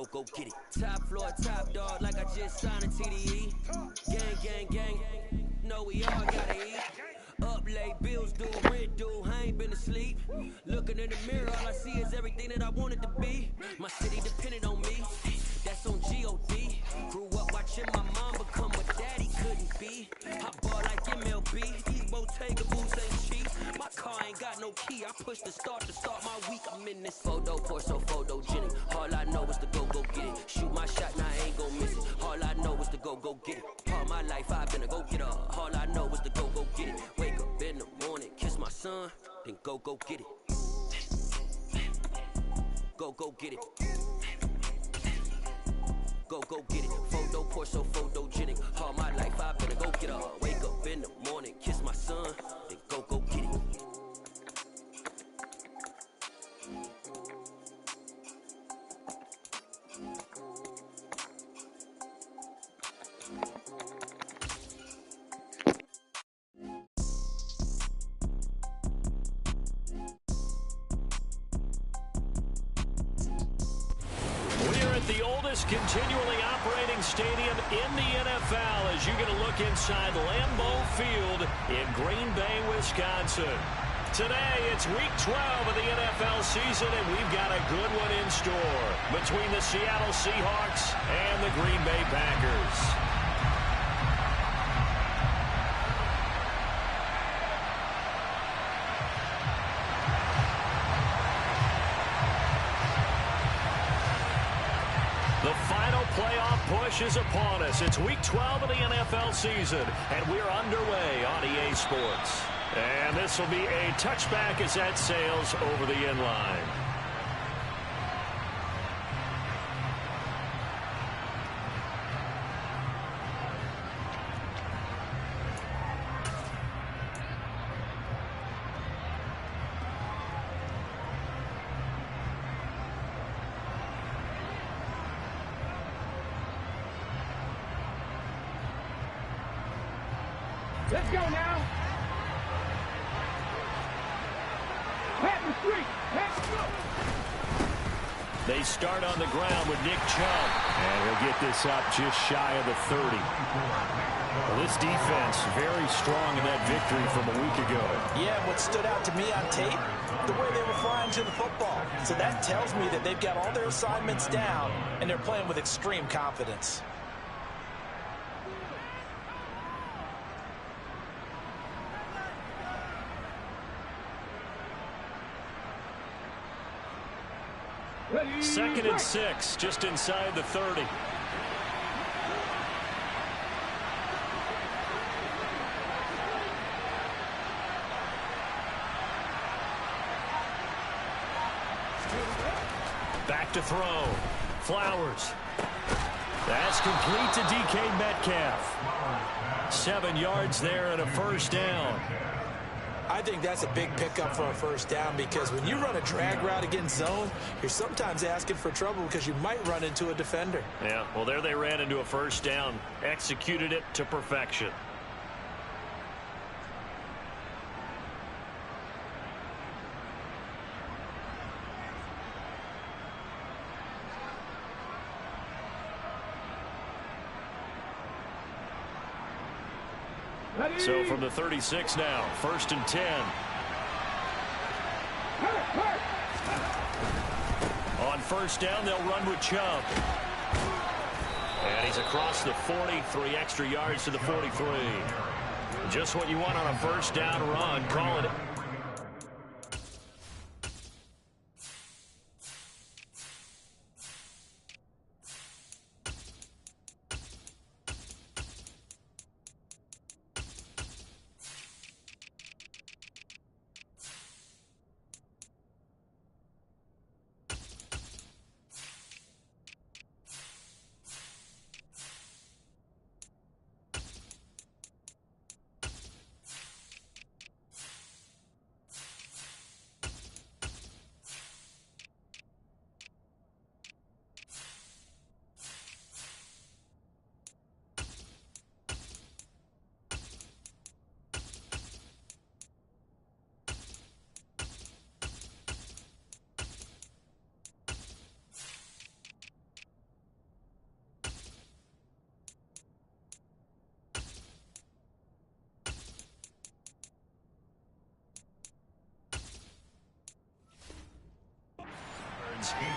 go get it. Top floor, top dog, like I just signed a TDE. Gang, know we all gotta eat. Up late, bills due, rent due, I ain't been asleep. Looking in the mirror, all I see is everything that I wanted to be. My city depended on me, that's on G.O.D. Grew up watching my mom become what daddy couldn't be. I ball like MLB, these Bottega boots ain't cheap. My car ain't got no key, I push the start to start my week. I'm in this photo for so photogenic. All I know is to go get it. Shoot my shot, now I ain't gon' miss it. All I know is to go get it. All my life I've been a go-getter. All I know is to go get it. Wake up in the morning, kiss my son, then go get it. Go get it. Go get it. Photo pour so photogenic. All my life I've been a go-getter. Wake up in the morning, kiss my son, then go get it. The oldest continually operating stadium in the NFL as you get a look inside Lambeau Field in Green Bay, Wisconsin. Today, it's week 12 of the NFL season, and we've got a good one in store between the Seattle Seahawks and the Green Bay Packers. The final playoff push is upon us. It's week 12 of the NFL season, and we're underway on EA Sports. And this will be a touchback as that sails over the end line. Let's go now. Pat the street. They start on the ground with Nick Chubb. And he'll get this up just shy of the 30. Well, this defense very strong in that victory from a week ago. Yeah, what stood out to me on tape, the way they were flying to the football. So that tells me that they've got all their assignments down, and they're playing with extreme confidence. Second and 6, just inside the 30. Back to throw. Flowers. That's complete to DK Metcalf. 7 yards there and a first down. I think that's a big pickup for a first down because when you run a drag route against zone, you're sometimes asking for trouble because you might run into a defender. Yeah, well, there they ran into a first down, executed it to perfection. So from the 36 now, 1st and 10. On first down, they'll run with Chubb. And he's across the 40, 3 extra yards to the 43. Just what you want on a first down run. Call it.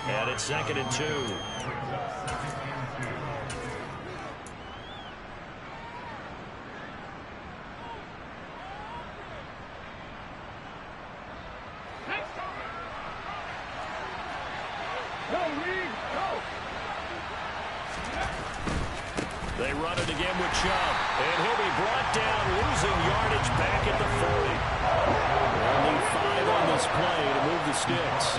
And it's 2nd and 2. They run it again with Chubb, and he'll be brought down, losing yardage back at the 40. Only 5 on this play to move the sticks.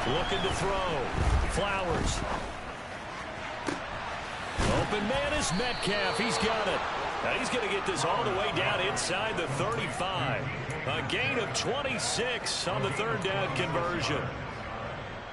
Looking to throw. Flowers. Open man is Metcalf. He's got it. Now he's going to get this all the way down inside the 35. A gain of 26 on the 3rd down conversion.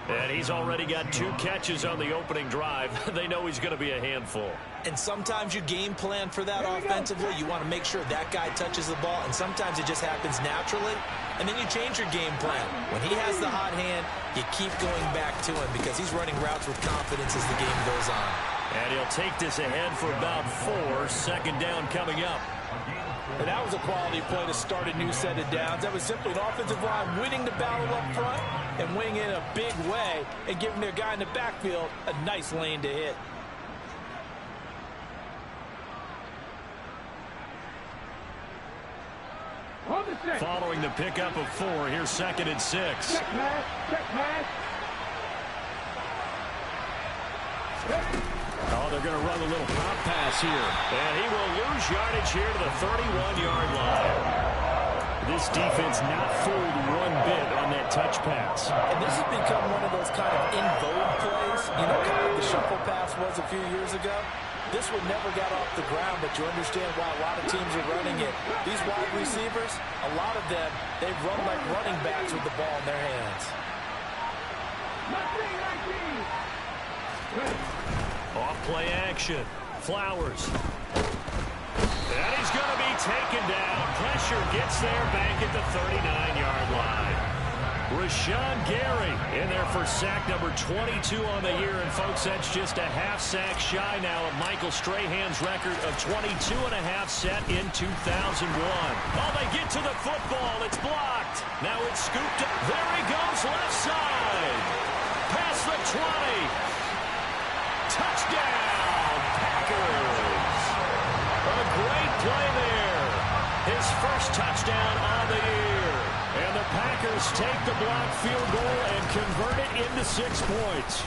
And he's already got 2 catches on the opening drive. They know he's going to be a handful. And sometimes you game plan for that offensively. You want to make sure that guy touches the ball, and sometimes it just happens naturally. And then you change your game plan. When he has the hot hand, you keep going back to him because he's running routes with confidence as the game goes on. And he'll take this ahead for about 4. 2nd down coming up. And that was a quality play to start a new set of downs. That was simply an offensive line winning the battle up front and winning in a big way and giving their guy in the backfield a nice lane to hit. Following the pickup of 4, here's 2nd and 6. Check pass. Check pass. Oh, they're going to run a little pop pass here. And he will lose yardage here to the 31-yard line. This defense not fooled one bit on that touch pass. And this has become one of those kind of in vogue plays. You know, kind of the shuffle pass was a few years ago. This one never got off the ground, but you understand why a lot of teams are running it. These wide receivers, a lot of them, they run like running backs with the ball in their hands. Off play action. Flowers. And he's going to be taken down. Pressure gets there back at the 39-yard line. Rashawn Gary in there for sack number 22 on the year. And, folks, that's just a half sack shy now of Michael Strahan's record of 22.5 set in 2001. Oh, they get to the football. It's blocked. Now it's scooped up. There he goes, left side. Past the 20. Touchdown, Packers. A great play there. His first touchdown on the year. And the Packers take the blocked field goal and convert it into 6 points.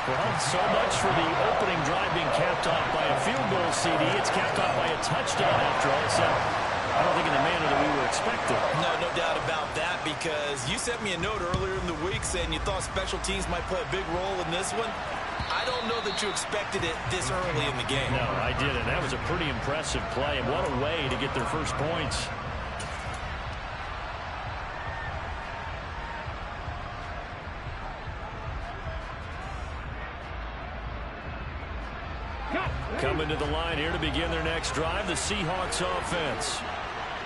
Well, so much for the opening drive being capped off by a field goal, CD. It's capped off by a touchdown after all. So I don't think in the manner that we were expecting. No doubt about that, because you sent me a note earlier in the week saying you thought special teams might play a big role in this one. I don't know that you expected it this early in the game. No, I didn't. That was a pretty impressive play, and what a way to get their first points. Coming to the line here to begin their next drive, the Seahawks offense.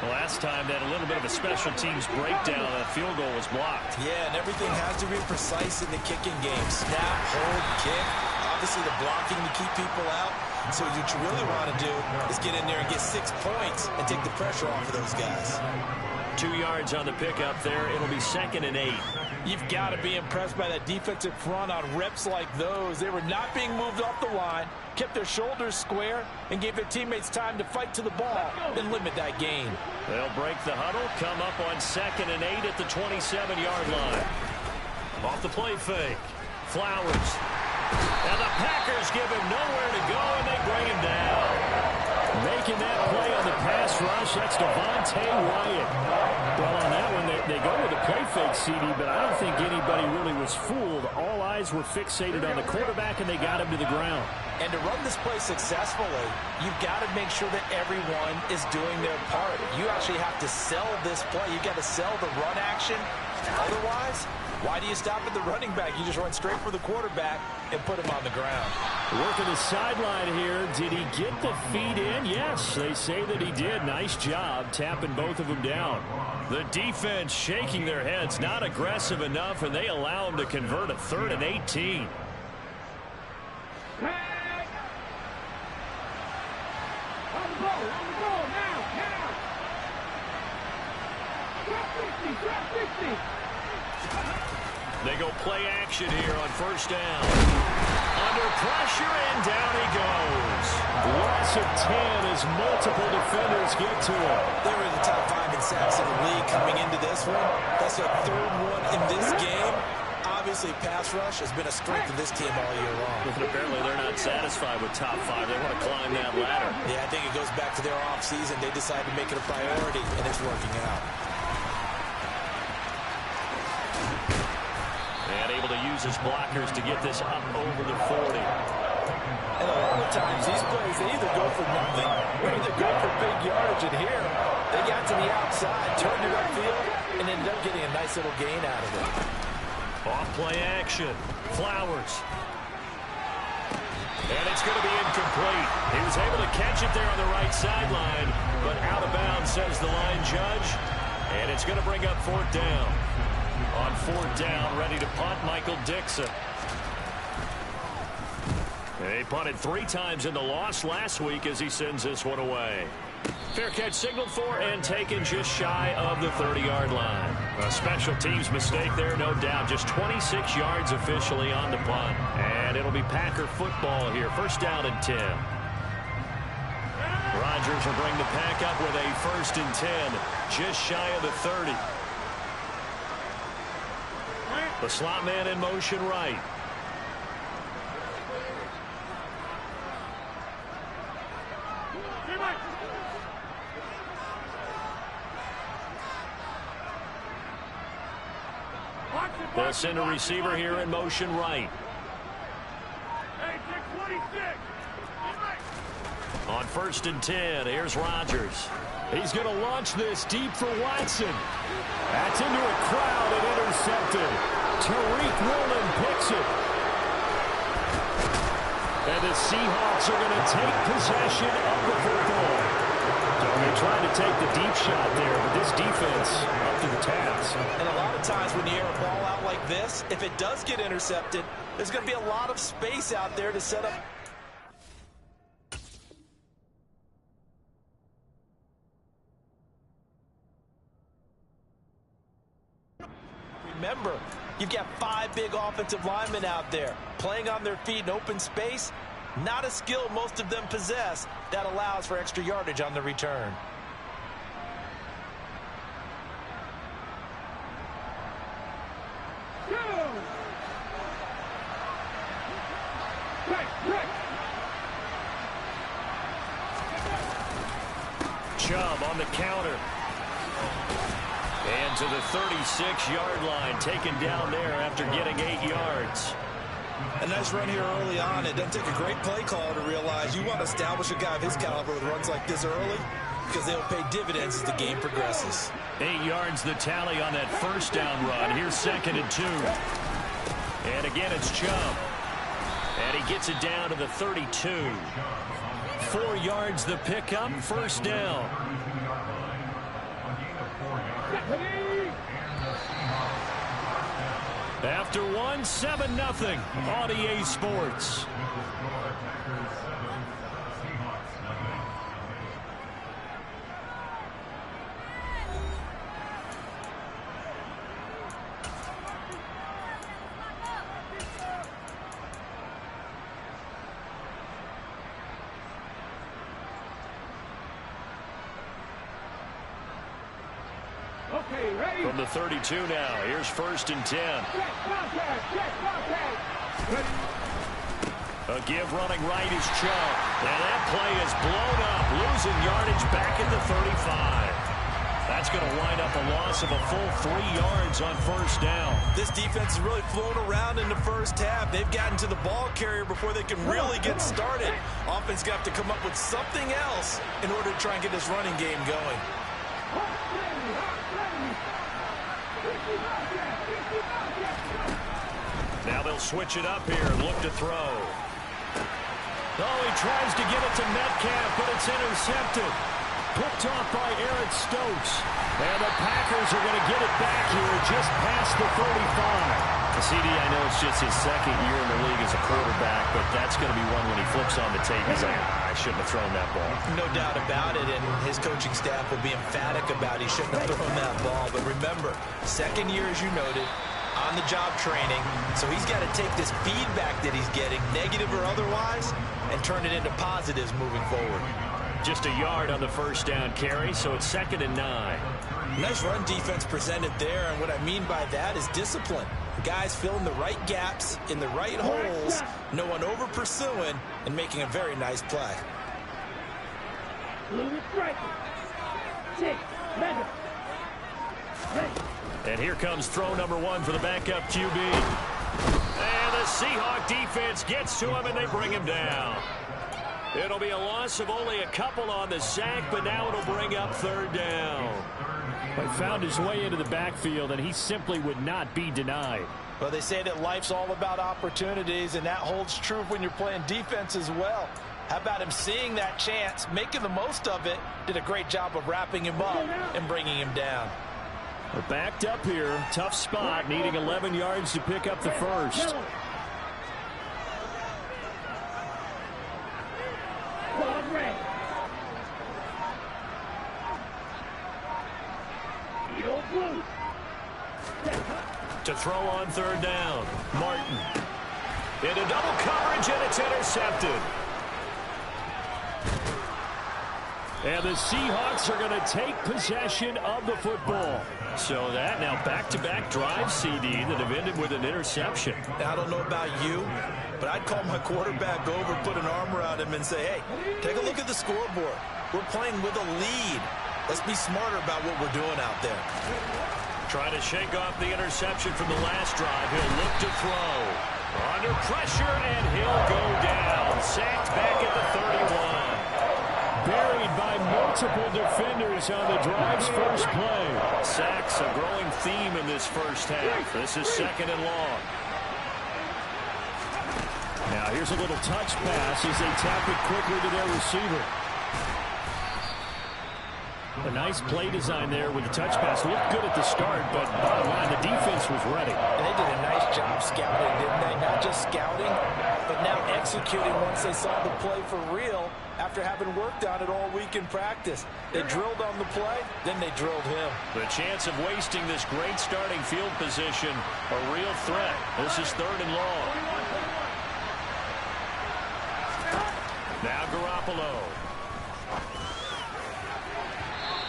Last time that a little bit of a special teams breakdown, that field goal was blocked. Yeah, and everything has to be precise in the kicking game. Snap, hold, kick. Obviously the blocking to keep people out. So what you really want to do is get in there and get 6 points and take the pressure off of those guys. 2 yards on the pickup there. It'll be 2nd and 8. You've got to be impressed by that defensive front on reps like those. They were not being moved off the line, kept their shoulders square, and gave their teammates time to fight to the ball and limit that gain. They'll break the huddle, come up on 2nd and 8 at the 27-yard line. Off the play fake. Flowers. And the Packers give him nowhere to go, and they bring him down. Making that play on the pass rush, that's Devontae Wyatt. Well, on that one, they go with a play fake, CD, but I don't think anybody really was fooled. All eyes were fixated on the quarterback, and they got him to the ground. And to run this play successfully, you've got to make sure that everyone is doing their part. You actually have to sell this play. You've got to sell the run action. Otherwise, why do you stop at the running back? You just run straight for the quarterback and put him on the ground. Working the sideline here. Did he get the feet in? Yes, they say that he did. Nice job tapping both of them down. The defense shaking their heads, not aggressive enough, and they allow him to convert a 3rd and 18. On the ball now. Drop 60. They go play action here on first down. Under pressure, and down he goes. Loss of 10 as multiple defenders get to him. They were in the top 5 in sacks in the league coming into this one. That's their third one in this game. Obviously, pass rush has been a strength of this team all year long. But apparently they're not satisfied with top 5. They want to climb that ladder. Yeah, I think it goes back to their offseason. They decided to make it a priority, and it's working out. And able to use his blockers to get this up over the 40. And a lot of times, these plays, they either go for nothing or either go for big yardage. And here, they got to the outside, turned it upfield, and ended up getting a nice little gain out of it. Off play action. Flowers. And it's going to be incomplete. He was able to catch it there on the right sideline, but out of bounds, says the line judge. And it's going to bring up 4th down. On 4th down, ready to punt, Michael Dixon. He punted 3 times in the loss last week as he sends this one away. Fair catch signaled for and taken just shy of the 30-yard line. A special teams mistake there, no doubt. Just 26 yards officially on the punt. And it'll be Packer football here. First down and 10. Rodgers will bring the Pack up with a 1st and 10. Just shy of the 30. The slot man in motion right. They'll send a receiver here in motion right. On 1st and 10, here's Rodgers. He's going to launch this deep for Watson. That's into a crowd and intercepted. Tariq Woolen picks it. And the Seahawks are going to take possession of the football. They tried to take the deep shot there, but this defense up to the task. And a lot of times when you air a ball out like this, if it does get intercepted, there's going to be a lot of space out there to set up. Remember, you've got 5 big offensive linemen out there playing on their feet in open space. Not a skill most of them possess that allows for extra yardage on the return. Chubb on the counter. And to the 36-yard line, taken down there after getting 8 yards. A nice run here early on. It doesn't take a great play caller to realize you want to establish a guy of his caliber with runs like this early because they'll pay dividends as the game progresses. 8 yards the tally on that first down run. Here's 2nd and 2. And again, it's Chubb. And he gets it down to the 32. 4 yards the pickup, first down. After 1, 7-0 on EA Sports. From the 32 now, here's 1st and 10. A give running right is Chubb. And that play is blown up, losing yardage back at the 35. That's going to wind up a loss of a full 3 yards on first down. This defense has really flown around in the first half. They've gotten to the ball carrier before they can really get started. Offense got to come up with something else in order to try and get this running game going. Now they'll switch it up here and look to throw. Oh, he tries to get it to Metcalf, but it's intercepted. Picked off by Eric Stokes. And the Packers are going to get it back here just past the 35. CD, I know it's just his 2nd year in the league as a quarterback, but that's going to be one when he flips on the tape. He's like, I shouldn't have thrown that ball. No doubt about it, and his coaching staff will be emphatic about he shouldn't have thrown that ball. But remember, 2nd year, as you noted, on-the-job training, so he's got to take this feedback that he's getting, negative or otherwise, and turn it into positives moving forward. Just a yard on the first down carry, so it's 2nd and 9. Nice run defense presented there, and what I mean by that is discipline. Guys filling the right gaps in the right holes, no one over-pursuing, and making a very nice play. And here comes throw number 1 for the backup QB. And the Seahawk defense gets to him, and they bring him down. It'll be a loss of only a couple on the sack, but now it'll bring up 3rd down. He found his way into the backfield, and he simply would not be denied. Well, they say that life's all about opportunities, and that holds true when you're playing defense as well. How about him seeing that chance, making the most of it, did a great job of wrapping him up and bringing him down. We're backed up here. Tough spot, needing 11 yards to pick up the first. To throw on 3rd down. Martin. Into double coverage, and it's intercepted. And the Seahawks are going to take possession of the football. So that now back-to-back drive, CD, that have ended with an interception. Now, I don't know about you, but I'd call my quarterback over, put an arm around him, and say, hey, take a look at the scoreboard. We're playing with a lead. Let's be smarter about what we're doing out there. Trying to shake off the interception from the last drive. He'll look to throw. Under pressure, and he'll go down. Sacked back at the 31. Buried by multiple defenders on the drive's first play. Sacks, a growing theme in this first half. This is 2nd and long. Now here's a little touch pass as they tap it quickly to their receiver. A nice play design there with the touch pass. Looked good at the start, but bottom line, the defense was ready. And they did a nice job scouting, didn't they? Not just scouting, but now executing once they saw the play for real after having worked on it all week in practice. They drilled on the play, then they drilled him. The chance of wasting this great starting field position, a real threat. This is 3rd and long. Now Garoppolo.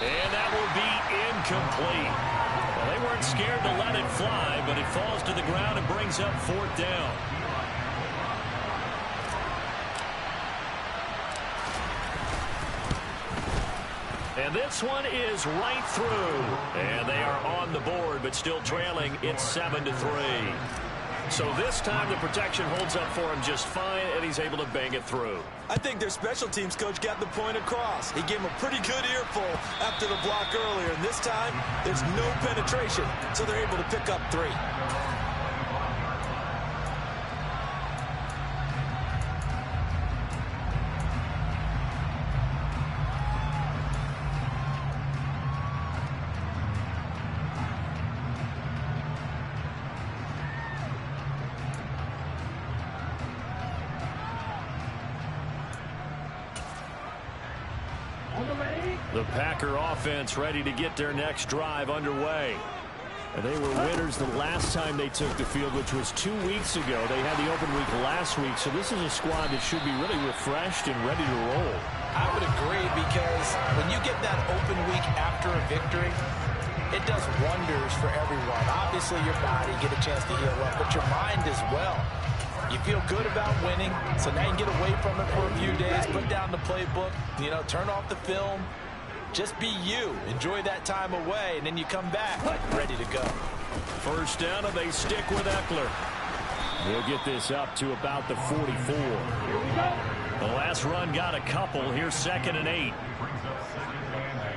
And that will be incomplete. Well, they weren't scared to let it fly, but it falls to the ground and brings up 4th down. And this one is right through. And they are on the board, but still trailing. It's 7-3. So this time the protection holds up for him just fine, and he's able to bang it through. I think their special teams coach got the point across. He gave him a pretty good earful after the block earlier, and this time there's no penetration, so they're able to pick up 3. The Packer offense ready to get their next drive underway. They were winners the last time they took the field, which was 2 weeks ago. They had the open week last week, so this is a squad that should be really refreshed and ready to roll. I would agree, because when you get that open week after a victory, it does wonders for everyone. Obviously, your body get a chance to heal up, but your mind as well. You feel good about winning, so now you can get away from it for a few days, put down the playbook, turn off the film. Just be you. Enjoy that time away, and then you come back ready to go. First down, and they stick with Eckler. They'll get this up to about the 44. The last run got a couple. Here's 2nd and 8.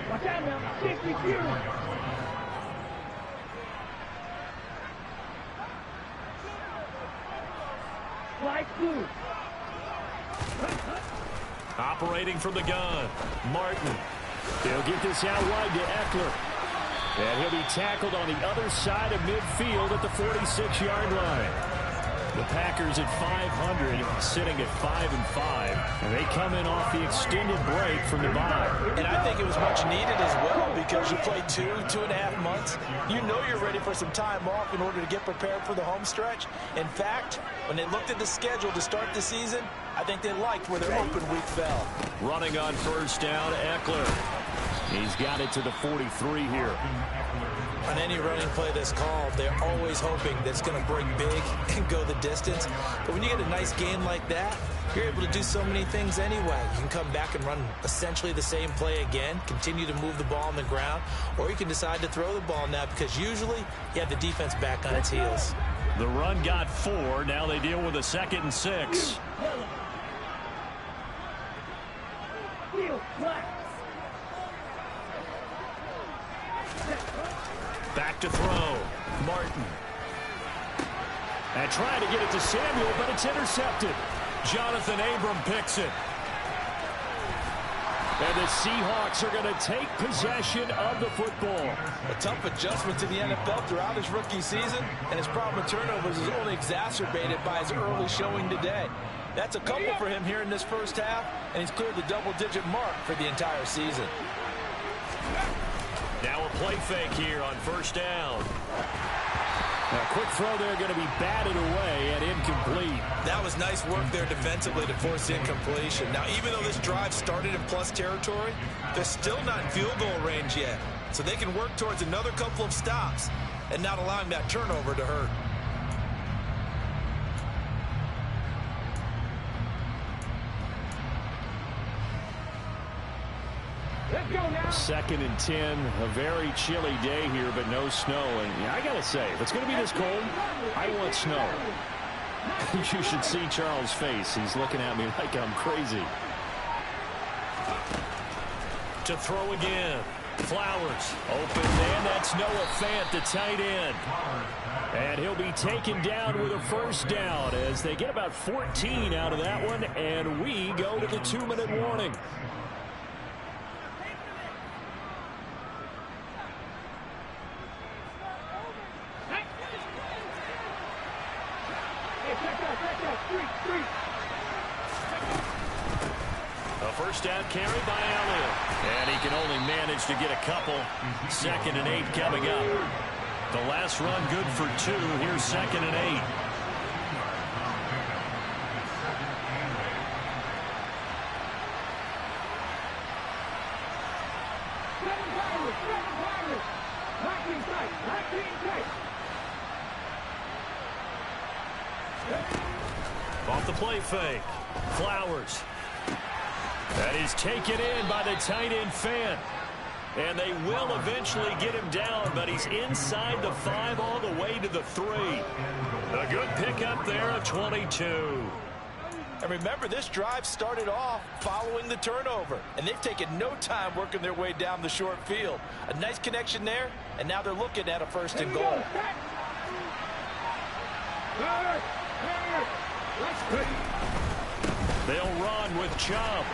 Watch out now. Stick with you. Flag blue. Operating from the gun, Martin. They'll get this out wide to Eckler. And he'll be tackled on the other side of midfield at the 46-yard line. The Packers at 500, sitting at 5-5. And they come in off the extended break from the bye. And I think it was much needed as well. because you play 2.5 months. You know you're ready for some time off in order to get prepared for the home stretch. In fact, when they looked at the schedule to start the season, I think they liked where their open week fell. Running on first down, Eckler. He's got it to the 43 here. On any running play that's called, they're always hoping that it's going to break big and go the distance. But when you get a nice game like that, you're able to do so many things anyway. You can come back and run essentially the same play again, continue to move the ball on the ground, or you can decide to throw the ball now because usually you have the defense back on its heels. The run got 4. Now they deal with a 2nd and 6. Back to throw. Martin. And trying to get it to Samuel, but it's intercepted. Jonathan Abram picks it. And the Seahawks are going to take possession of the football. A tough adjustment to the NFL throughout his rookie season, and his problem with turnovers is only exacerbated by his early showing today. That's a couple for him here in this first half, and he's cleared the double-digit mark for the entire season. Now a play fake here on first down. A quick throw there going to be batted away and incomplete. That was nice work there defensively to force incompletion. Now, even though this drive started in plus territory, they're still not in field goal range yet. So they can work towards another couple of stops and not allowing that turnover to hurt. Let's go now. 2nd and 10. A very chilly day here, but no snow. And yeah, I got to say, if it's going to be this cold, I want snow. You should see Charles' face. He's looking at me like I'm crazy. To throw again. Flowers open, and that's Noah Fant, the tight end. And he'll be taken down with a first down as they get about 14 out of that one, and we go to the 2-minute warning. A first down carry by Elliott. And he can only manage to get a couple. 2nd and 8 coming up. The last run good for 2. Here's 2nd and 8. Off the play fake. Flowers. That is taken in by the tight end Fant. And they will eventually get him down, but he's inside the 5 all the way to the 3. A good pickup there of 22. And remember, this drive started off following the turnover, and they've taken no time working their way down the short field. A nice connection there, and now they're looking at a 1st and goal. They'll run with Chubb.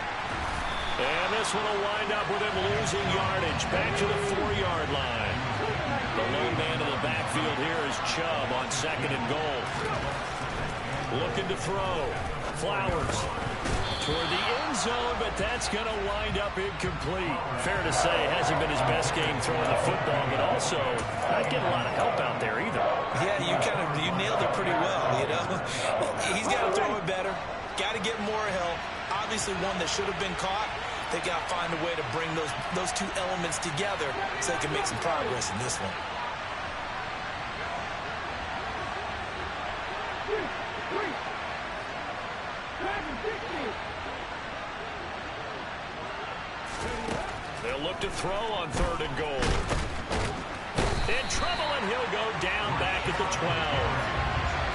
And this one will wind up with him losing yardage. Back to the 4-yard line. The lone man in the backfield here is Chubb on 2nd and goal. Looking to throw. Flowers toward the end zone, but that's going to wind up incomplete. Fair to say, hasn't been his best game throwing the football, but also not getting a lot of help out there either. Yeah, you nailed it pretty well, you know. He's got to throw it better. Got to get more help. Obviously one that should have been caught. They got to find a way to bring those two elements together so they can make some progress in this one. They'll look to throw on 3rd and goal. In trouble, and he'll go down back at the 12.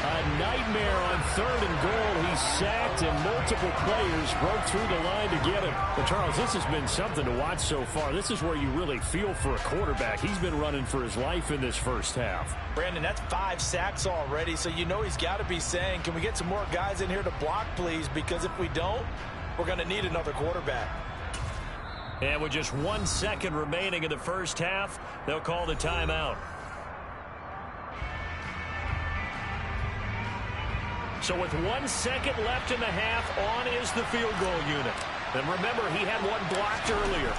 A nightmare on 3rd and goal. He's sacked, and multiple players broke through the line to get him. But, Charles, this has been something to watch so far. This is where you really feel for a quarterback. He's been running for his life in this first half. Brandon, that's 5 sacks already, so you know he's got to be saying, can we get some more guys in here to block, please? Because if we don't, we're going to need another quarterback. And with just 1 second remaining in the first half, they'll call the timeout. So with 1 second left in the half, on is the field goal unit. And remember, he had one blocked earlier.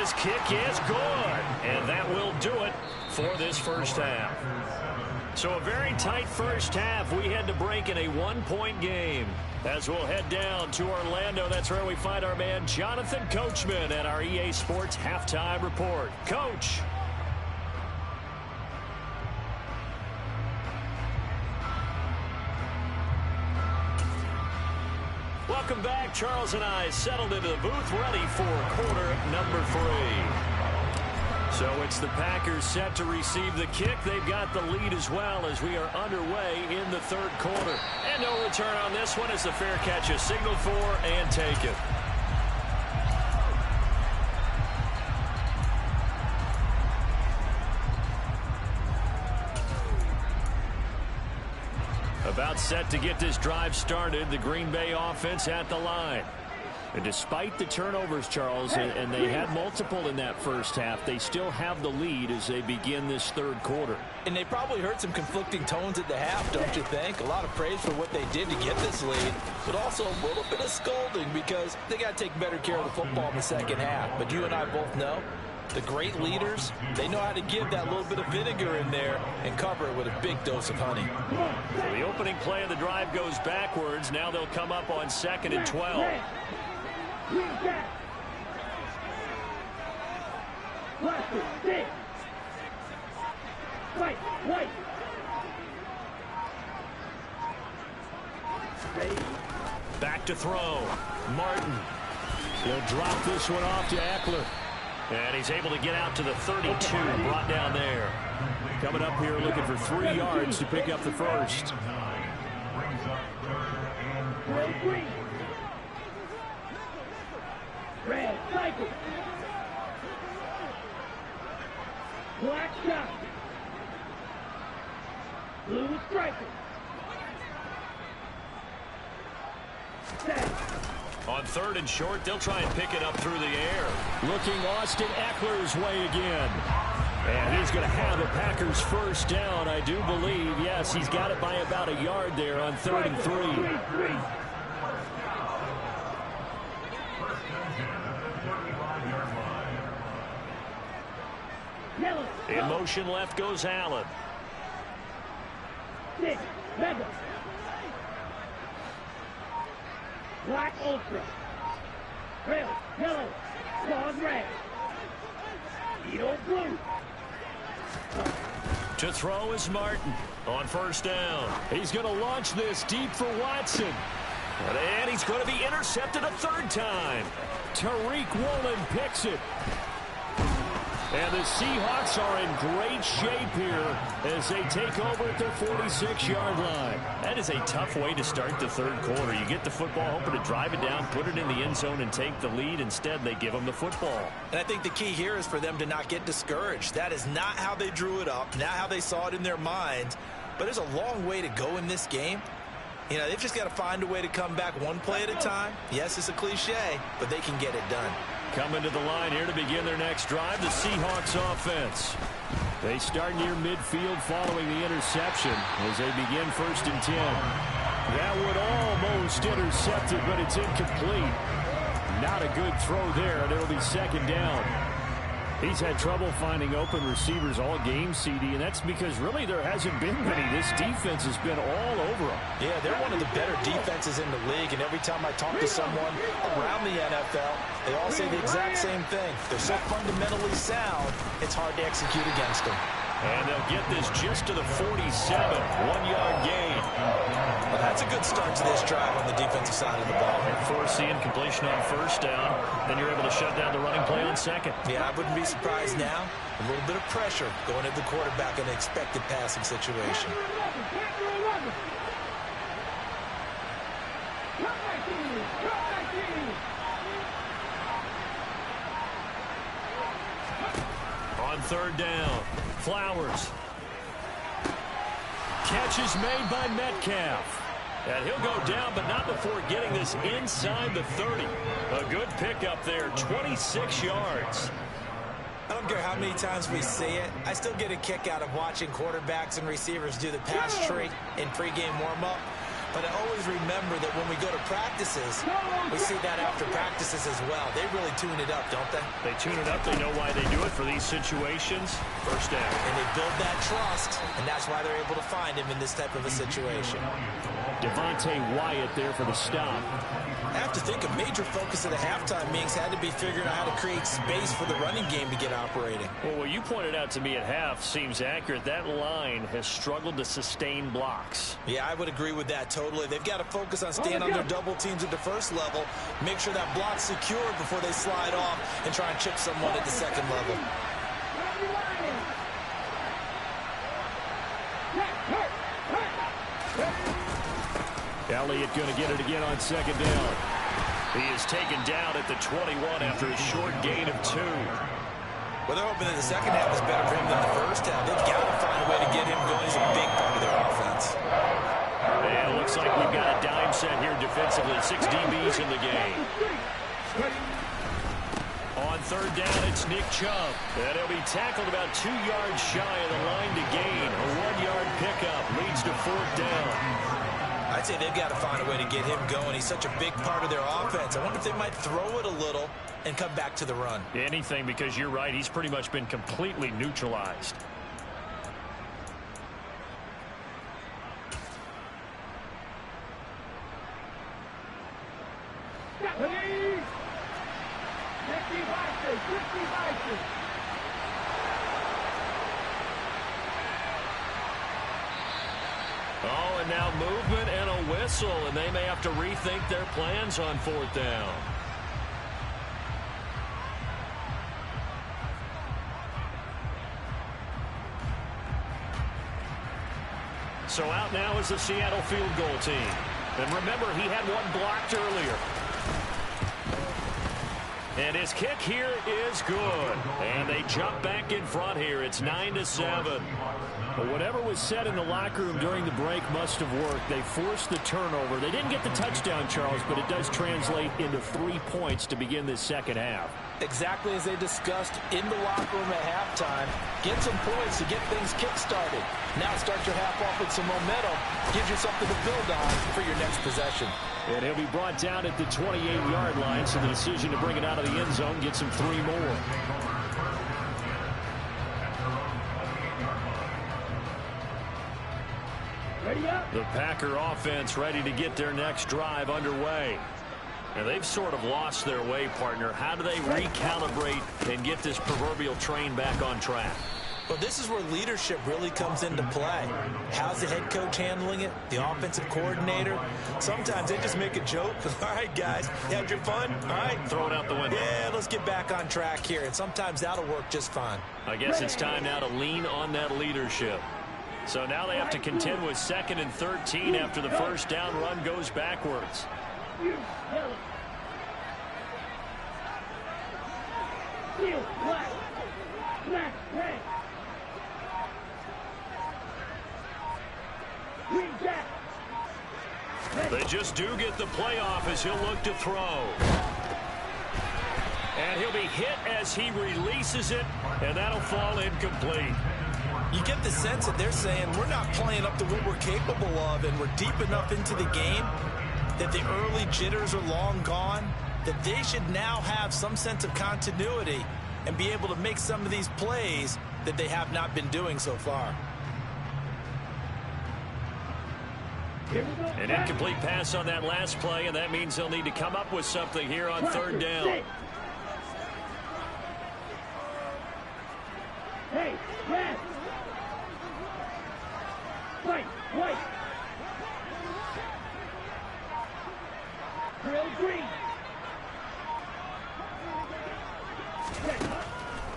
This kick is good, and that will do it for this first half. So a very tight first half. We had to break in a one-point game. As we'll head down to Orlando, that's where we find our man Jonathan Coachman at our EA Sports Halftime Report. Coach. Welcome back. Charles and I settled into the booth, ready for quarter number 3. So it's the Packers set to receive the kick. They've got the lead as well as we are underway in the third quarter. And no return on this one as the fair catch is signaled for and taken. About set to get this drive started. The Green Bay offense at the line. And despite the turnovers, Charles, and they had multiple in that first half, they still have the lead as they begin this third quarter. And they probably heard some conflicting tones at the half, don't you think? A lot of praise for what they did to get this lead, but also a little bit of scolding because they got to take better care of the football in the second half. But you and I both know the great leaders, they know how to give that little bit of vinegar in there and cover it with a big dose of honey. So the opening play of the drive goes backwards. Now they'll come up on 2nd and 12. Back to throw. Martin. He'll drop this one off to Eckler. And he's able to get out to the 32, brought down there. Coming up here looking for 3 yards to pick up the first. Red cycle. Black shot. Blue striker. Set. On 3rd and short, they'll try and pick it up through the air. Looking Austin Eckler's way again. And he's going to have a Packers first down, I do believe. Yes, he's got it by about a yard there on 3rd and 3. In motion left goes Allen. 6, Mega. Black Ultra. Red, yellow, claws red. Edo blue. To throw is Martin on first down. He's going to launch this deep for Watson. And he's going to be intercepted a 3rd time. Tariq Woolen picks it. And the Seahawks are in great shape here as they take over at their 46-yard line. That is a tough way to start the 3rd quarter. You get the football, hoping to drive it down, put it in the end zone, and take the lead. Instead, they give them the football. And I think the key here is for them to not get discouraged. That is not how they drew it up, not how they saw it in their minds. But there's a long way to go in this game. You know, they've just got to find a way to come back one play at a time. Yes, it's a cliche, but they can get it done. Coming to the line here to begin their next drive, the Seahawks offense. They start near midfield following the interception as they begin 1st and 10. That would almost intercept it, but it's incomplete. Not a good throw there, and it'll be 2nd down. He's had trouble finding open receivers all game, CD, and that's because really there hasn't been many. This defense has been all over them. Yeah, they're one of the better defenses in the league, and every time I talk to someone around the NFL, they all say the exact same thing. They're so fundamentally sound, it's hard to execute against them. And they'll get this just to the 47, 1-yard gain. Well, that's a good start to this drive on the defensive side of the ball. And forcing completion on 1st down, then you're able to shut down the running play on 2nd. Yeah, I wouldn't be surprised now. A little bit of pressure going at the quarterback in an expected passing situation. On 3rd down, Flowers. Catch is made by Metcalf. And he'll go down, but not before getting this inside the 30. A good pickup there, 26 yards. I don't care how many times we see it. I still get a kick out of watching quarterbacks and receivers do the pass tree in pregame warm-up. But I always remember that when we go to practices, we see that after practices as well. They really tune it up, don't they? They tune it up. They know why they do it for these situations. First down. And they build that trust, and that's why they're able to find him in this type of a situation. Devontae Wyatt there for the stop. I have to think a major focus of the halftime meetings had to be figuring out how to create space for the running game to get operating. Well, what you pointed out to me at half seems accurate. That line has struggled to sustain blocks. Yeah, I would agree with that totally. They've got to focus on staying on their double teams at the first level, make sure that block's secure before they slide off and try and chip someone at the second level. Elliott going to get it again on second down. He is taken down at the 21 after a short gain of 2. Well, they're hoping that the second half is better for him than the first half. They've got to find a way to get him going. He's a big part of their offense. And it looks like we've got a dime set here defensively. 6 DBs in the game. On third down, it's Nick Chubb. And he'll be tackled about 2 yards shy of the line to gain. A 1-yard pickup leads to fourth down. I'd say they've got to find a way to get him going. He's such a big part of their offense. I wonder if they might throw it a little and come back to the run. Anything, because you're right. He's pretty much been completely neutralized. Oh, and now movement and a whistle, and they may have to rethink their plans on fourth down. So out now is the Seattle field goal team. And remember, he had one blocked earlier. And his kick here is good. And they jump back in front here. It's 9-7. But whatever was said in the locker room during the break must have worked. They forced the turnover. They didn't get the touchdown, Charles, but it does translate into 3 points to begin this second half. Exactly as they discussed in the locker room at halftime. Get some points to get things kick-started. Now start your half off with some momentum. Gives you something to build on for your next possession. And he'll be brought down at the 28-yard line, so the decision to bring it out of the end zone gets him 3 more. The Packer offense ready to get their next drive underway. And they've sort of lost their way, partner. How do they recalibrate and get this proverbial train back on track? Well, this is where leadership really comes into play. How's the head coach handling it? The offensive coordinator? Sometimes they just make a joke. All right, guys, you had your fun? All right. Throw it out the window. Yeah, let's get back on track here. And sometimes that'll work just fine. I guess it's time now to lean on that leadership. So now they have to contend with 2nd and 13 after the first down run goes backwards. They just do get the playoff as he'll look to throw. And he'll be hit as he releases it, and that'll fall incomplete. You get the sense that they're saying we're not playing up to what we're capable of, and we're deep enough into the game that the early jitters are long gone, that they should now have some sense of continuity and be able to make some of these plays that they have not been doing so far. An incomplete pass on that last play, and that means they'll need to come up with something here on third down. Hey, man! Wait! Drill green!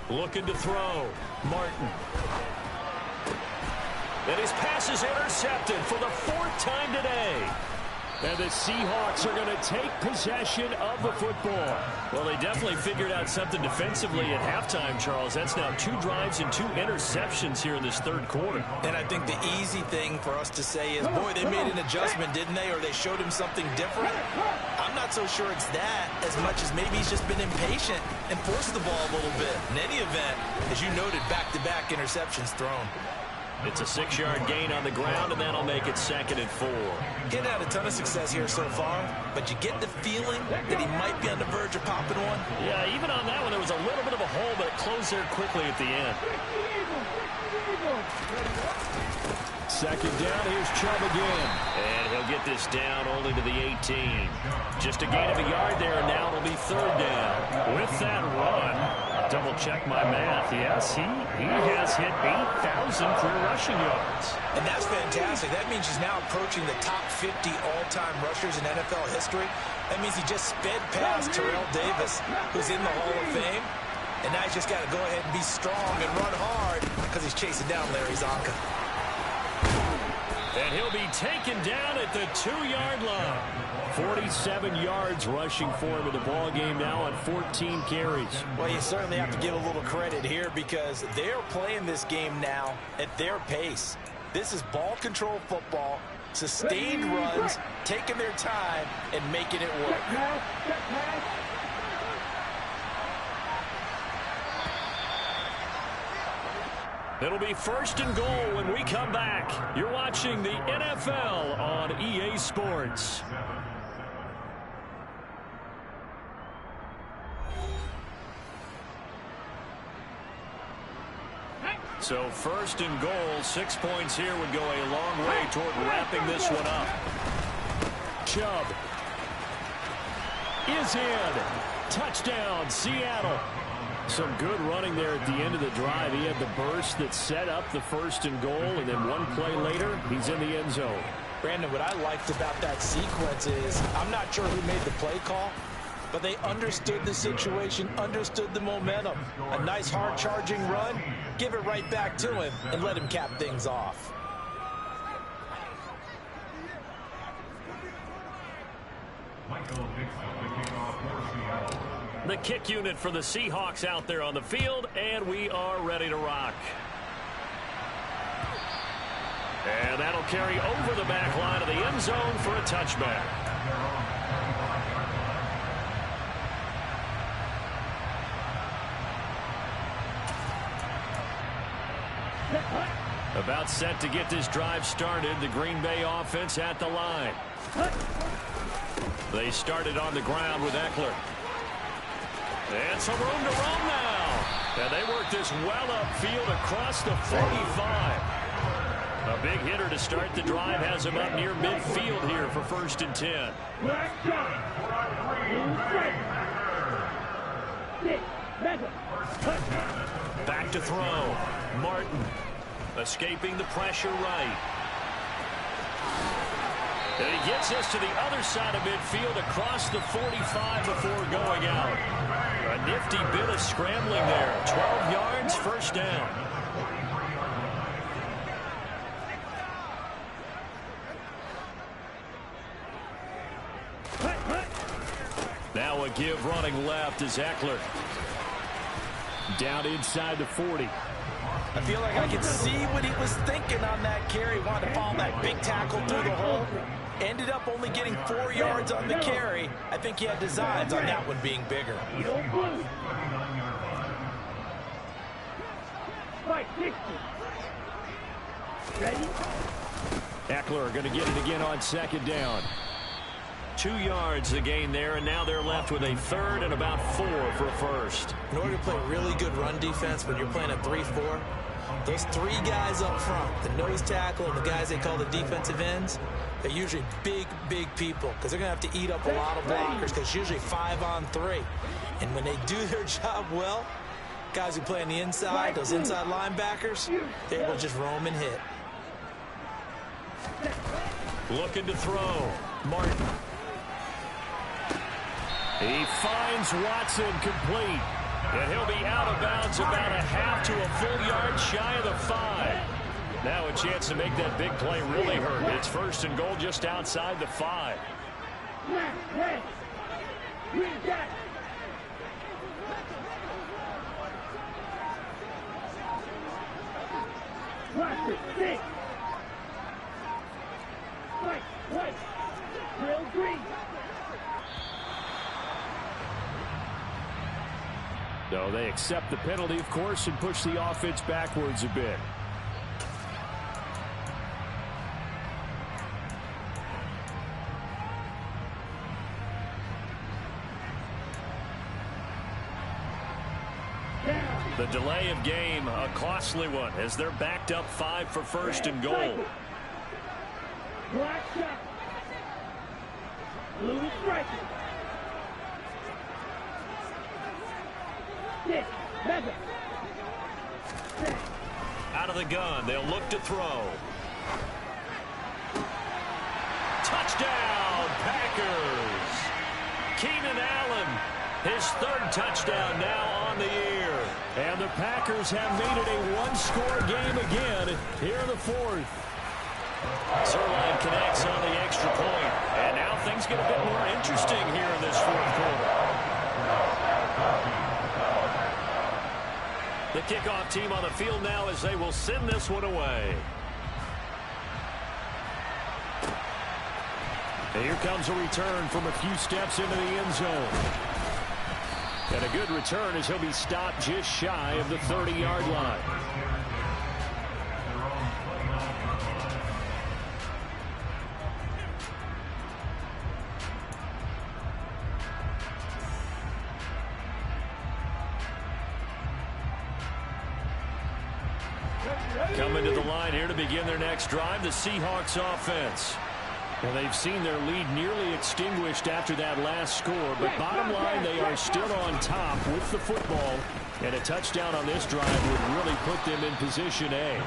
Looking to throw. Martin. And his pass is intercepted for the 4th time today. And the Seahawks are going to take possession of the football. Well, they definitely figured out something defensively at halftime, Charles. That's now 2 drives and 2 interceptions here in this third quarter. And I think the easy thing for us to say is, boy, they made an adjustment, didn't they? Or they showed him something different. I'm not so sure it's that as much as maybe he's just been impatient and forced the ball a little bit. In any event, as you noted, back-to-back interceptions thrown. It's a 6-yard gain on the ground, and that'll make it 2nd and 4. He hadn't had a ton of success here so far, but you get the feeling that he might be on the verge of popping one. Yeah, even on that one, there was a little bit of a hole, but it closed there quickly at the end. 2nd down, here's Chubb again. And he'll get this down only to the 18. Just a gain of a yard there, and now it'll be 3rd down. With that run, double check my math. Yes, he has hit 8,000 career rushing yards. And that's fantastic. That means he's now approaching the top 50 all-time rushers in NFL history. That means he just sped past Terrell Davis, who's in the Hall of Fame. And now he's just got to go ahead and be strong and run hard because he's chasing down Larry Zonka. And he'll be taken down at the 2-yard line. 47 yards rushing for him in the ball game now on 14 carries. Well, you certainly have to give a little credit here because they're playing this game now at their pace. This is ball control football, sustained runs, taking their time and making it work. It'll be 1st and goal when we come back. You're watching the NFL on EA Sports. So 1st and goal, 6 points here would go a long way toward wrapping this one up. Chubb is in. Touchdown, Seattle. Some good running there at the end of the drive. He had the burst that set up the 1st and goal, and then one play later, he's in the end zone. Brandon, what I liked about that sequence is I'm not sure who made the play call, but they understood the situation, understood the momentum. A nice hard-charging run, give it right back to him, and let him cap things off. The kick unit for the Seahawks out there on the field, and we are ready to rock. And that'll carry over the back line of the end zone for a touchback. About set to get this drive started, the Green Bay offense at the line. They started on the ground with Eckler. And some room to roam now. And they work this well upfield across the 45. A big hitter to start the drive has him up near midfield here for 1st and 10. Back to throw. Martin escaping the pressure right. And he gets this to the other side of midfield across the 45 before going out. A nifty bit of scrambling there. 12 yards, 1st down. Now a give running left is Eckler. Down inside the 40. I feel like I can see what he was thinking on that carry. Wanted to follow that big tackle through the hole. Ended up only getting 4 yards on the carry. I think he had designs on that one being bigger. Eckler going to get it again on 2nd down. 2 yards the gain there, and now they're left with a 3rd and about 4 for a 1st. In order to play really good run defense when you're playing a 3-4, those 3 guys up front, the nose tackle and the guys they call the defensive ends, they're usually big, big people because they're going to have to eat up a lot of blockers because it's usually 5-on-3. And when they do their job well, guys who play on the inside, those inside linebackers, they're able to just roam and hit. Looking to throw. Martin. He finds Watson complete. And he'll be out of bounds about a half to a full yard shy of the 5. Now a chance to make that big play really hurt. It's 1st and goal just outside the 5. So they accept the penalty, of course, and push the offense backwards a bit. The delay of game, a costly one, as they're backed up 5 for first and goal. Black shot. Blue striker. Six. Mega. Out of the gun, they'll look to throw. Touchdown, Packers! Keenan Allen, his 3rd touchdown now on the year. And the Packers have made it a one-score game again here in the 4th. Zuerlein connects on the extra point. And now things get a bit more interesting here in this 4th quarter. The kickoff team on the field now as they will send this one away. And here comes a return from a few steps into the end zone. And a good return as he'll be stopped just shy of the 30-yard line. Coming to the line here to begin their next drive, the Seahawks offense. Well, they've seen their lead nearly extinguished after that last score, but bottom line, they are still on top with the football, and a touchdown on this drive would really put them in position A.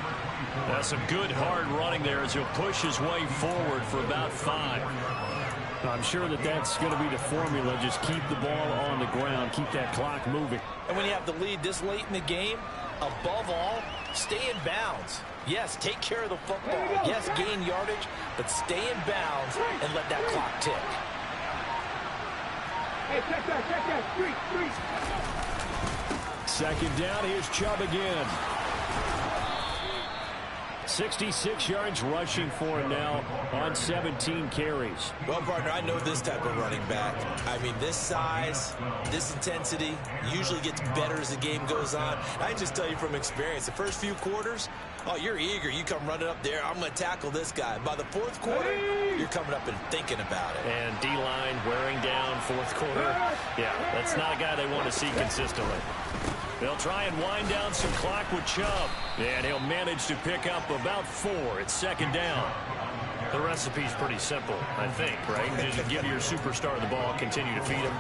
That's some good hard running there as he'll push his way forward for about 5. I'm sure that that's going to be the formula. Just keep the ball on the ground, keep that clock moving. And when you have the lead this late in the game, above all, stay in bounds. Yes, take care of the football. Yes, gain yardage, but stay in bounds and let that clock tick. Hey, check that. Street. 2nd down, here's Chubb again. 66 yards rushing for him now on 17 carries. Well, partner, I know this type of running back. I mean, this size, this intensity usually gets better as the game goes on. I just tell you from experience, the first few quarters, oh, you're eager. You come running up there, I'm going to tackle this guy. By the 4th quarter, you're coming up and thinking about it. And D-line wearing down 4th quarter. Yeah, that's not a guy they want to see consistently. They'll try and wind down some clock with Chubb. And he'll manage to pick up about 4. It's 2nd down. The recipe's pretty simple, I think, right? Just give your superstar the ball, continue to feed him.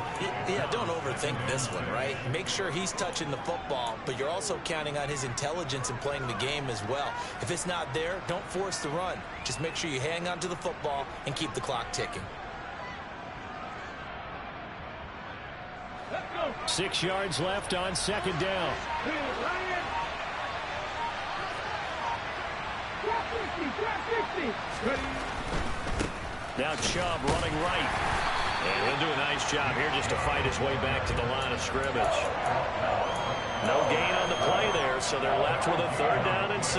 Yeah, don't overthink this one, right? Make sure he's touching the football, but you're also counting on his intelligence in playing the game as well. If it's not there, don't force the run. Just make sure you hang on to the football and keep the clock ticking. 6 yards left on 2nd down. Now Chubb running right. And he'll do a nice job here just to fight his way back to the line of scrimmage. No gain on the play there, so they're left with a 3rd down and 6.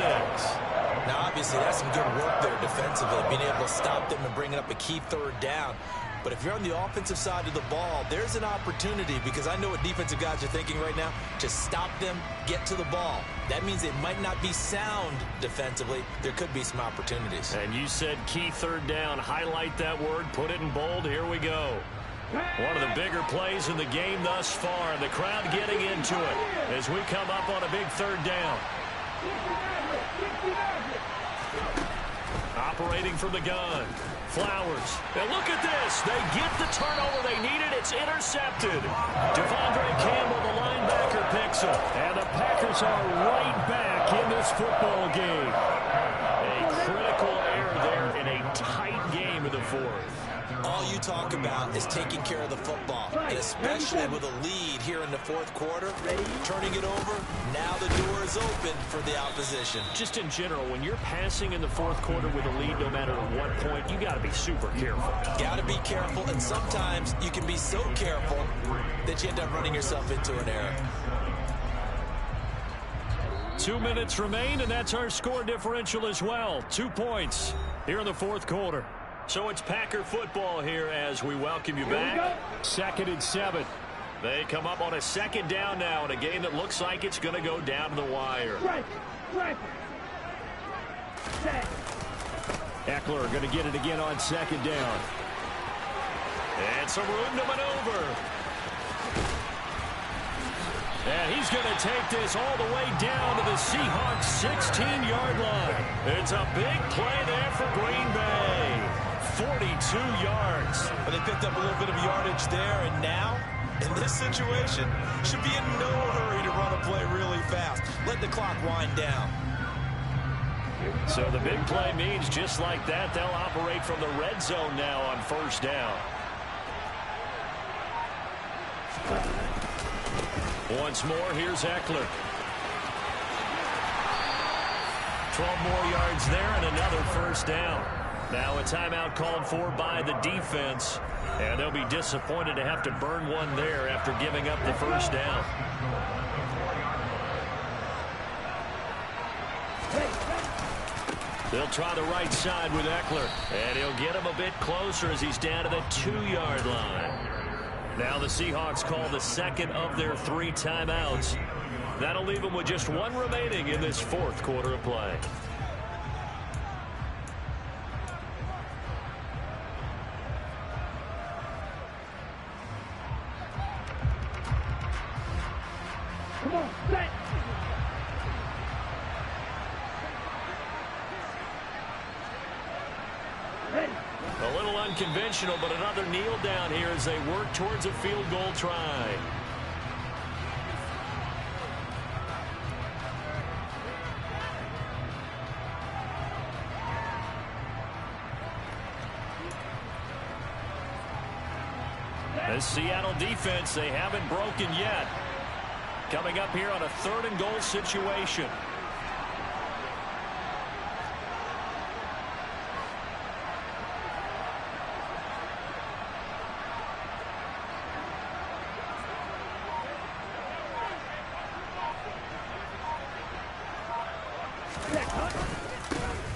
Now, obviously, that's some good work there defensively, being able to stop them and bringing up a key 3rd down. But if you're on the offensive side of the ball, there's an opportunity, because I know what defensive guys are thinking right now, to stop them, get to the ball. That means it might not be sound defensively. There could be some opportunities. And you said key 3rd down. Highlight that word. Put it in bold. Here we go. One of the bigger plays in the game thus far, and the crowd getting into it as we come up on a big 3rd down. Operating from the gun. Flowers. And look at this. They get the turnover they needed. It's intercepted. Devondre Campbell, the linebacker, picks it. And the Packers are right back in this football game. A critical error there in a tight game in the 4th. All you talk about is taking care of the football, and especially with a lead here in the 4th quarter, turning it over, now the door is open for the opposition. Just in general, when you're passing in the 4th quarter with a lead, no matter at what point, you got to be super careful. Got to be careful, and sometimes you can be so careful that you end up running yourself into an error. 2 minutes remain, and that's our score differential as well. 2 points here in the 4th quarter. So it's Packer football here as we welcome you back. 2nd and 7. They come up on a 2nd down now in a game that looks like it's going to go down to the wire. Eckler going to get it again on 2nd down. And some room to maneuver. And he's going to take this all the way down to the Seahawks' 16-yard line. It's a big play there for Green Bay. 42 yards. But they picked up a little bit of yardage there, and now, in this situation, should be in no hurry to run a play really fast. Let the clock wind down. So the big play means just like that, they'll operate from the red zone now on first down. Once more, here's Eckler. 12 more yards there and another first down. Now a timeout called for by the defense, and they'll be disappointed to have to burn one there after giving up the first down. They'll try the right side with Eckler, and he'll get him a bit closer as he's down to the 2-yard line. Now the Seahawks call the second of their 3 timeouts. That'll leave them with just one remaining in this fourth quarter of play. Come on, set. A little unconventional, but another kneel down here as they work towards a field goal try. The Seattle defense, they haven't broken yet. Coming up here on a 3rd and goal situation.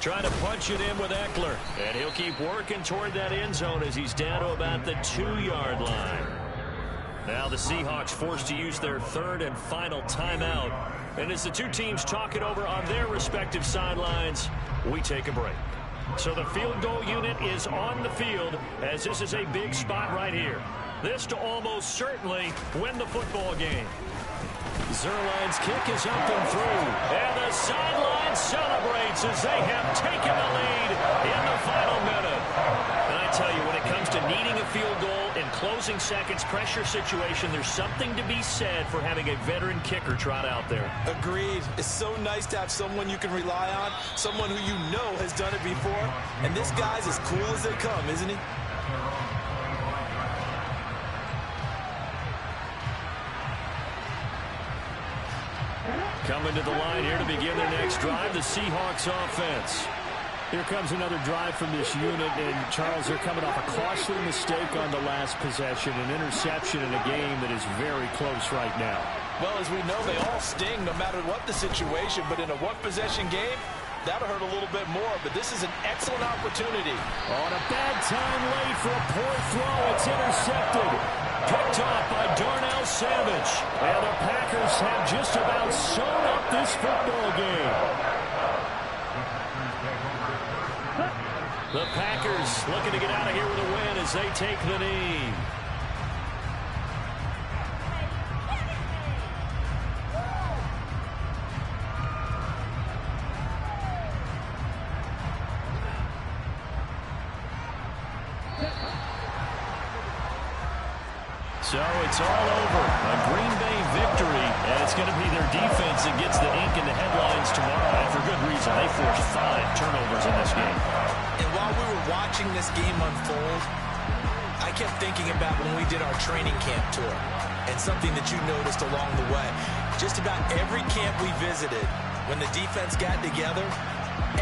Trying to punch it in with Eckler. And he'll keep working toward that end zone as he's down to about the 2-yard line. Now the Seahawks forced to use their 3rd and final timeout. And as the two teams talk it over on their respective sidelines, we take a break. So the field goal unit is on the field as this is a big spot right here. This to almost certainly win the football game. Zuerlein's kick is up and through. And the sideline celebrates as they have taken the lead in the final minute. And I tell you, when it comes to needing a field goal in closing seconds pressure situation, there's something to be said for having a veteran kicker trot out there. Agreed. It's so nice to have someone you can rely on, someone who you know has done it before. And this guy's as cool as they come, isn't he? Coming to the line here to begin their next drive, the Seahawks offense. Here comes another drive from this unit, and Charles, they're coming off a costly mistake on the last possession, an interception in a game that is very close right now. Well, as we know, they all sting no matter what the situation, but in a one-possession game, that'll hurt a little bit more, but this is an excellent opportunity. On a bad time late for a poor throw, it's intercepted. Picked off by Darnell Savage. And the Packers have just about sewn up this football game. The Packers looking to get out of here with a win as they take the knee. So it's all over. A Green Bay victory, and it's going to be their defense that gets the ink in the headlines tomorrow, and for good reason. They forced 5 turnovers in this game. And while we were watching this game unfold, I kept thinking about when we did our training camp tour and something that you noticed along the way. Just about every camp we visited, when the defense got together,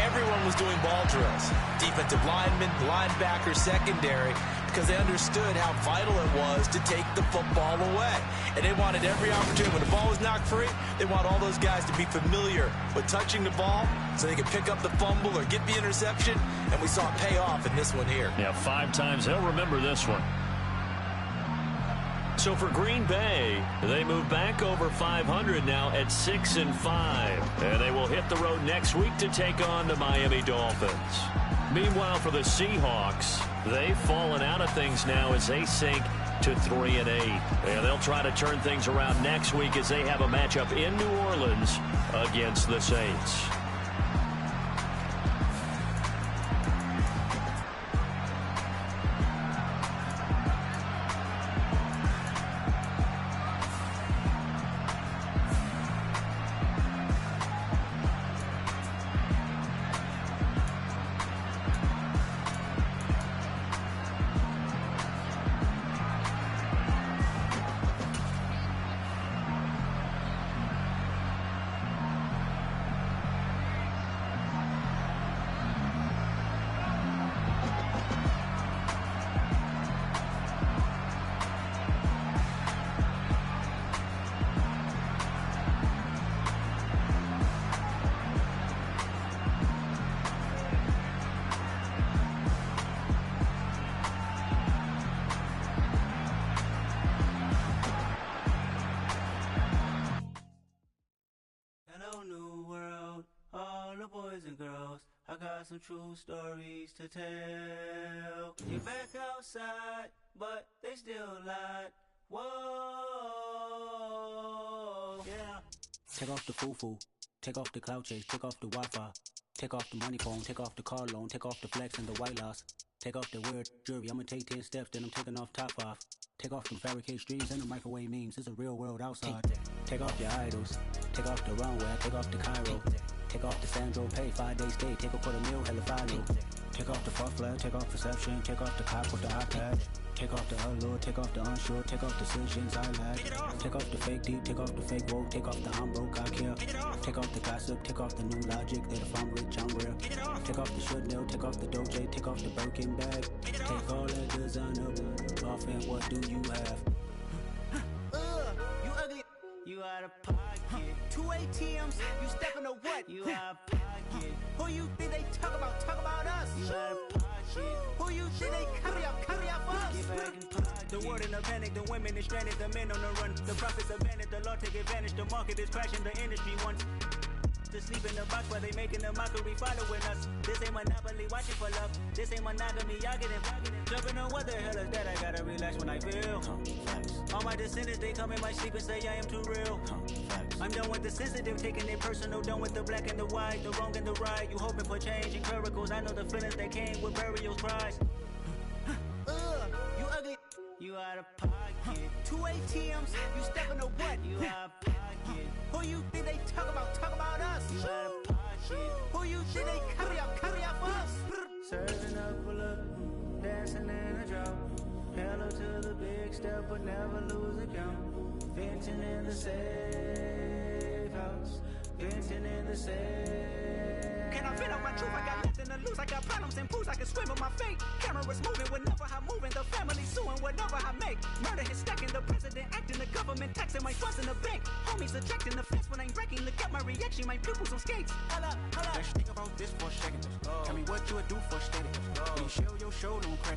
everyone was doing ball drills. Defensive linemen, linebackers, secondary, because they understood how vital it was to take the football away. And they wanted every opportunity. When the ball was knocked free, they want all those guys to be familiar with touching the ball so they could pick up the fumble or get the interception. And we saw it pay off in this one here. Yeah, 5 times. They'll remember this one. So for Green Bay, they move back over 500 now at 6-5. And they will hit the road next week to take on the Miami Dolphins. Meanwhile, for the Seahawks, they've fallen out of things now as they sink to 3-8. And they'll try to turn things around next week as they have a matchup in New Orleans against the Saints. I got some true stories to tell. You're back outside, but they still lied. Whoa, yeah. Take off the foo-foo, take off the cloud chase, take off the Wi-Fi, take off the money phone, take off the car loan, take off the flex and the white loss, take off the weird jewelry. I'ma take 10 steps, then I'm taking off top 5. Take off them fabricated streams and the microwave memes. It's a real world outside. Take off your idols, take off the runway, take off the Cairo. Take off the Sandro pay, 5-day stay, take a $250,000, hella follow. Take off the far flag, take off perception, take off the cop with the iPad. Take off the allure, take off the unsure, take off decisions I lack. Take off the fake deep, take off the fake woke, take off the I'm broke, I care. Take off the gossip, take off the new logic, that if I'm rich, I'm rare. Take off the should know, take off the Doje, take off the Birkin bag. Take all that designer off and what do you have? You ugly. You out of pocket. 2 ATMs, you stepping to what? You out of pocket. Who you think they talk about us? You out of pocket. Who you think they carry out for us? Get back in pocket. The world in a panic, the women is stranded, the men on the run. The profits advantage, the law take advantage, the market is crashing, the industry wants to sleep in the box while they making a mockery following us. This ain't monopoly, watching for love. This ain't monogamy, y'all getting jumping on what the hell is that? I gotta relax when I feel. All my descendants, they come in my sleep and say I am too real. I'm done with the sensitive, taking it personal, done with the black and the white, the wrong and the right. You hoping for change and miracles. I know the feelings that came with burial's prize. You ugly. You out of pocket. 2 ATMs, you stepping to what? You out of pocket. Who you think they talk about us? You out of pocket. Who you think they carry out for us? Serving up for love, dancing in a drought. Hello to the big step, but never lose account. Venting in the safe house. Venting in the safe. Can I vent out my truth? I got nothing to lose. I got problems and booze. I can swim with my fate. Cameras moving whenever I'm moving. The family suing whatever I make. Murder is stacking. The president acting. The government taxing my funds in the bank. Homies attracting the fence when I'm breaking. Look at my reaction. My pupils on skates. Holla, holla. Let's think about this for a second. Tell me what you would do for steady. When you show your show, no credit.